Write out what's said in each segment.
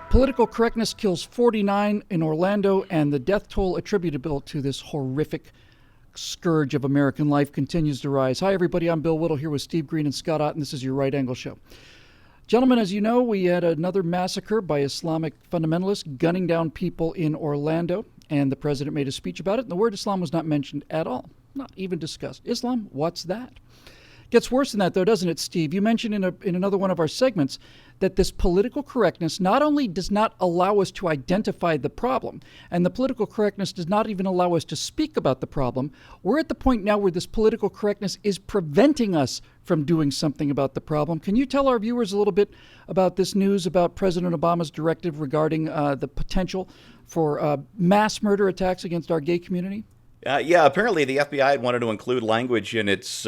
Political correctness kills 49 in Orlando, and the death toll attributable to this horrific scourge of American life continues to rise. Hi, everybody. I'm Bill Whittle here with Steve Green and Scott Ott, and this is your Right Angle Show. Gentlemen, as you know, we had another massacre by Islamic fundamentalists gunning down people in Orlando, and the president made a speech about it, and the word Islam was not mentioned at all, not even discussed. Islam, what's that? Gets worse than that, though, doesn't it, Steve? You mentioned in another one of our segments that this political correctness not only does not allow us to identify the problem, and the political correctness does not even allow us to speak about the problem, we're at the point now where this political correctness is preventing us from doing something about the problem. Can you tell our viewers a little bit about this news about President Obama's directive regarding the potential for mass murder attacks against our gay community? Yeah, apparently the FBI wanted to include language in its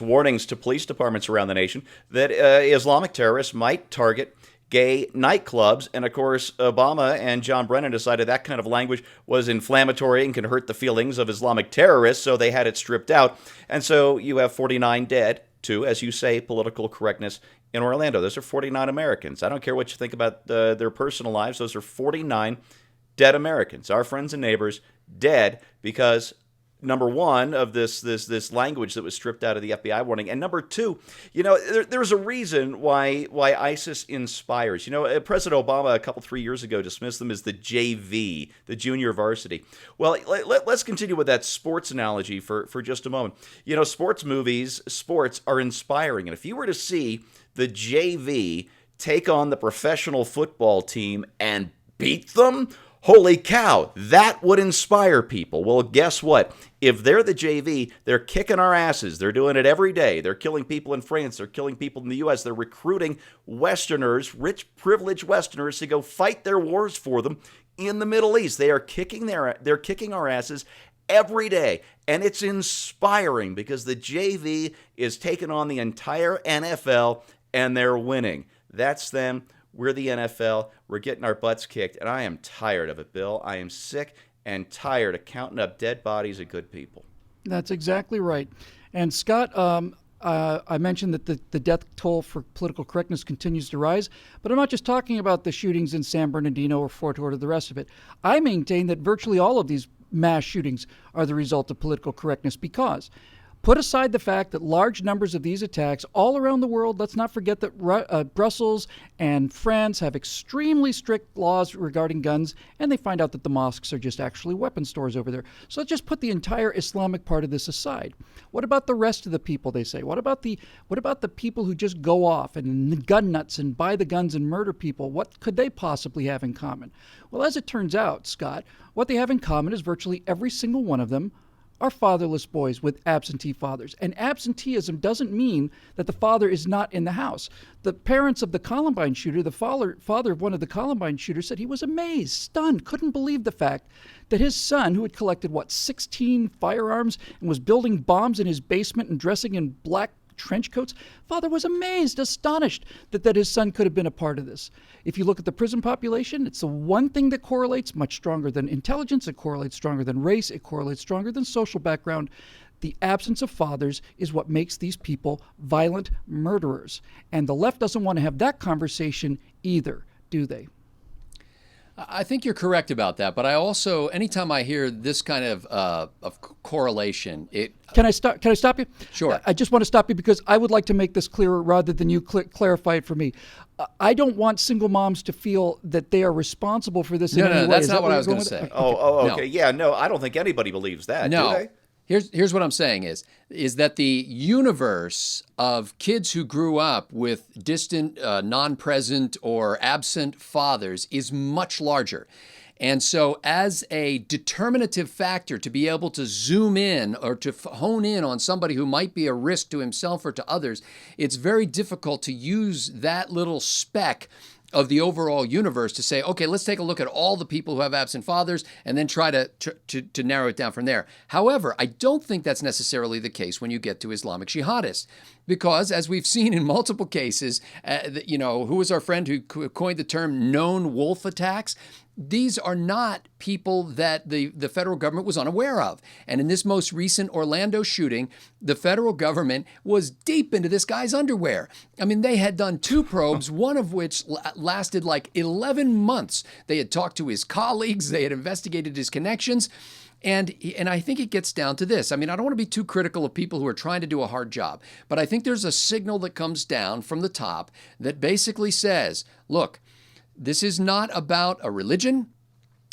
warnings to police departments around the nation that Islamic terrorists might target gay nightclubs. And of course, Obama and John Brennan decided that kind of language was inflammatory and can hurt the feelings of Islamic terrorists, so they had it stripped out. And so you have 49 dead to, as you say, political correctness in Orlando. Those are 49 Americans. I don't care what you think about their personal lives. Those are 49 dead Americans, our friends and neighbors, dead because, number one, of this language that was stripped out of the FBI warning, and number two, there's a reason why ISIS inspires. President Obama a couple 3 years ago dismissed them as the JV, the junior varsity. Well, let's continue with that sports analogy for just a moment. Sports movies, sports are inspiring, and if you were to see the JV take on the professional football team and beat them, holy cow, that would inspire people. Well, guess what? If they're the JV, they're kicking our asses. They're doing it every day. They're killing people in France. They're killing people in the U.S. They're recruiting Westerners, rich, privileged Westerners, to go fight their wars for them in the Middle East. They're kicking our asses every day. And it's inspiring because the JV is taking on the entire NFL and they're winning. That's them. We're the NFL. We're getting our butts kicked, and I am tired of it, Bill. I am sick and tired of counting up dead bodies of good people. That's exactly right. And Scott, I mentioned that the death toll for political correctness continues to rise, but I'm not just talking about the shootings in San Bernardino or Fort Worth or the rest of it. I maintain that virtually all of these mass shootings are the result of political correctness because put aside the fact that large numbers of these attacks all around the world, let's not forget that Brussels and France have extremely strict laws regarding guns, and they find out that the mosques are just actually weapon stores over there. So let's just put the entire Islamic part of this aside. What about the rest of the people, they say? What about the people who just go off and gun nuts and buy the guns and murder people? What could they possibly have in common? Well, as it turns out, Scott, what they have in common is virtually every single one of them are fatherless boys with absentee fathers. And absenteeism doesn't mean that the father is not in the house. The parents of the Columbine shooter, the father of one of the Columbine shooters, said he was amazed, stunned, couldn't believe the fact that his son, who had collected, 16 firearms and was building bombs in his basement and dressing in black trench coats, father was amazed, astonished that his son could have been a part of this. If you look at the prison population, it's the one thing that correlates much stronger than intelligence, it correlates stronger than race, it correlates stronger than social background. The absence of fathers is what makes these people violent murderers. And the left doesn't want to have that conversation either, do they? I think you're correct about that, but I also, anytime I hear this kind of correlation, Can I stop you? Sure. I just want to stop you because I would like to make this clearer rather than you clarify it for me. I don't want single moms to feel that they are responsible for this in any way. No, that's not what I was going to say. Oh, okay. No. Yeah, no, I don't think anybody believes that, no. Do they? Here's what I'm saying is that the universe of kids who grew up with distant, non-present, or absent fathers is much larger. And so as a determinative factor to be able to zoom in or to hone in on somebody who might be a risk to himself or to others, it's very difficult to use that little speck of the overall universe to say, okay, let's take a look at all the people who have absent fathers and then try to narrow it down from there. However, I don't think that's necessarily the case when you get to Islamic jihadists, because as we've seen in multiple cases, who was our friend who coined the term known wolf attacks? these are not people that the federal government was unaware of. And in this most recent Orlando shooting, the federal government was deep into this guy's underwear. I mean, they had done 2 probes, one of which lasted like 11 months. They had talked to his colleagues, they had investigated his connections. And I think it gets down to this. I mean, I don't want to be too critical of people who are trying to do a hard job, but I think there's a signal that comes down from the top that basically says, look, this is not about a religion.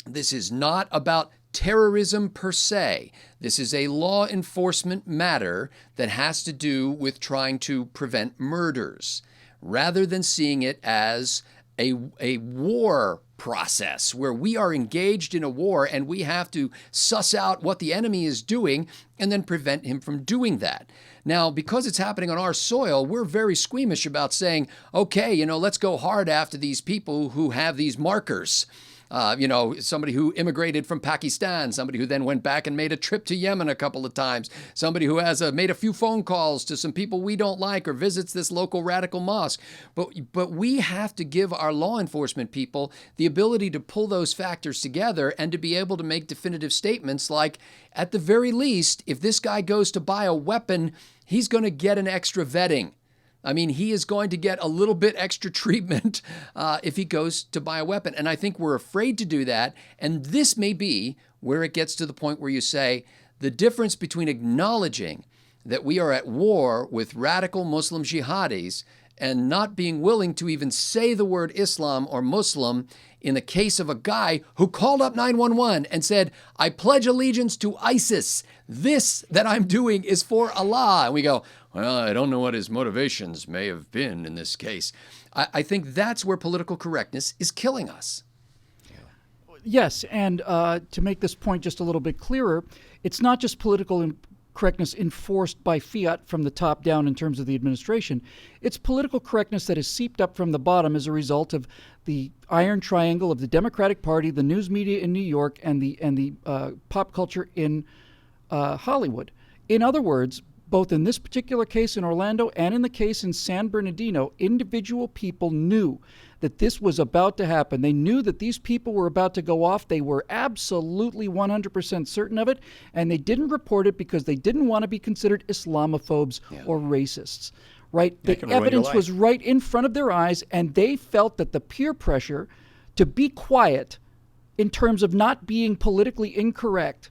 This is not about terrorism per se. This is a law enforcement matter that has to do with trying to prevent murders, rather than seeing it as a war process where we are engaged in a war and we have to suss out what the enemy is doing and then prevent him from doing that. Now, because it's happening on our soil, we're very squeamish about saying, okay, let's go hard after these people who have these markers. Somebody who immigrated from Pakistan, somebody who then went back and made a trip to Yemen a couple of times, somebody who has made a few phone calls to some people we don't like or visits this local radical mosque. But we have to give our law enforcement people the ability to pull those factors together and to be able to make definitive statements like, at the very least, if this guy goes to buy a weapon, he's going to get an extra vetting. I mean, he is going to get a little bit extra treatment if he goes to buy a weapon. And I think we're afraid to do that. And this may be where it gets to the point where you say the difference between acknowledging that we are at war with radical Muslim jihadis and not being willing to even say the word Islam or Muslim in the case of a guy who called up 911 and said, I pledge allegiance to ISIS. This that I'm doing is for Allah. And we go, well, I don't know what his motivations may have been in this case. I think that's where political correctness is killing us. Yes, and to make this point just a little bit clearer, it's not just political correctness enforced by fiat from the top down in terms of the administration. It's political correctness that has seeped up from the bottom as a result of the iron triangle of the Democratic Party, the news media in New York, and the pop culture in Hollywood. In other words, both in this particular case in Orlando and in the case in San Bernardino, individual people knew that this was about to happen. They knew that these people were about to go off. They were absolutely 100% certain of it, and they didn't report it because they didn't want to be considered Islamophobes or racists. Right? The evidence was right in front of their eyes, and they felt that the peer pressure to be quiet in terms of not being politically incorrect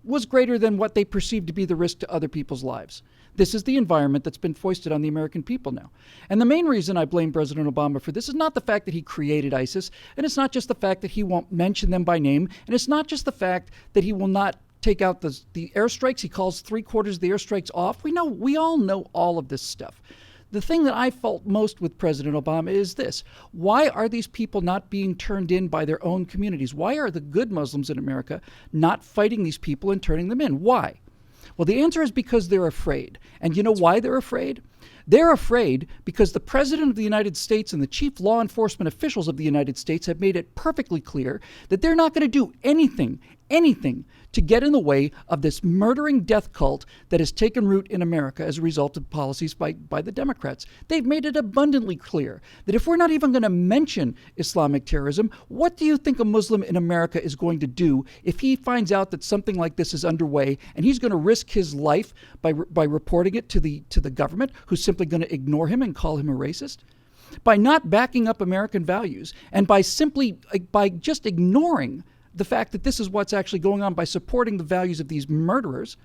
was greater than what they perceived to be the risk to other people's lives. This is the environment that's been foisted on the American people now. And the main reason I blame President Obama for this is not the fact that he created ISIS, and it's not just the fact that he won't mention them by name, and it's not just the fact that he will not take out the airstrikes. He calls 3/4 of the airstrikes off. We all know all of this stuff. The thing that I fault most with President Obama is this. Why are these people not being turned in by their own communities? Why are the good Muslims in America not fighting these people and turning them in? Why? Well, the answer is because they're afraid. And you know why they're afraid? They're afraid because the President of the United States and the chief law enforcement officials of the United States have made it perfectly clear that they're not going to do anything to get in the way of this murdering death cult that has taken root in America as a result of policies by the Democrats. They've made it abundantly clear that if we're not even going to mention Islamic terrorism, what do you think a Muslim in America is going to do if he finds out that something like this is underway and he's going to risk his life by reporting it to the government, who's simply going to ignore him and call him a racist? By not backing up American values and by just ignoring the fact that this is what's actually going on, by supporting the values of these murderers,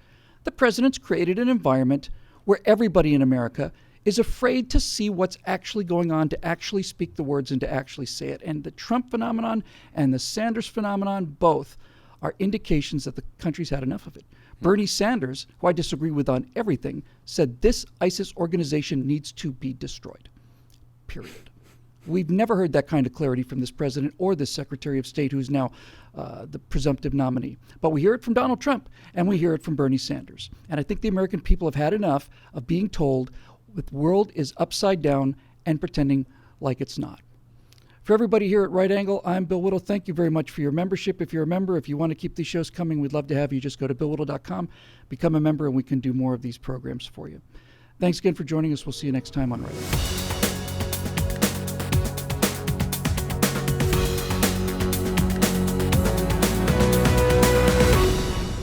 the president's created an environment where everybody in America is afraid to see what's actually going on, to actually speak the words and to actually say it. And the Trump phenomenon and the Sanders phenomenon both are indications that the country's had enough of it. Bernie Sanders, who I disagree with on everything, said this ISIS organization needs to be destroyed. Period. We've never heard that kind of clarity from this president or this Secretary of State, who's now the presumptive nominee. But we hear it from Donald Trump, and we hear it from Bernie Sanders. And I think the American people have had enough of being told the world is upside down and pretending like it's not. For everybody here at Right Angle, I'm Bill Whittle. Thank you very much for your membership. If you're a member, if you want to keep these shows coming, we'd love to have you. Just go to BillWhittle.com, become a member, and we can do more of these programs for you. Thanks again for joining us. We'll see you next time on Right Angle.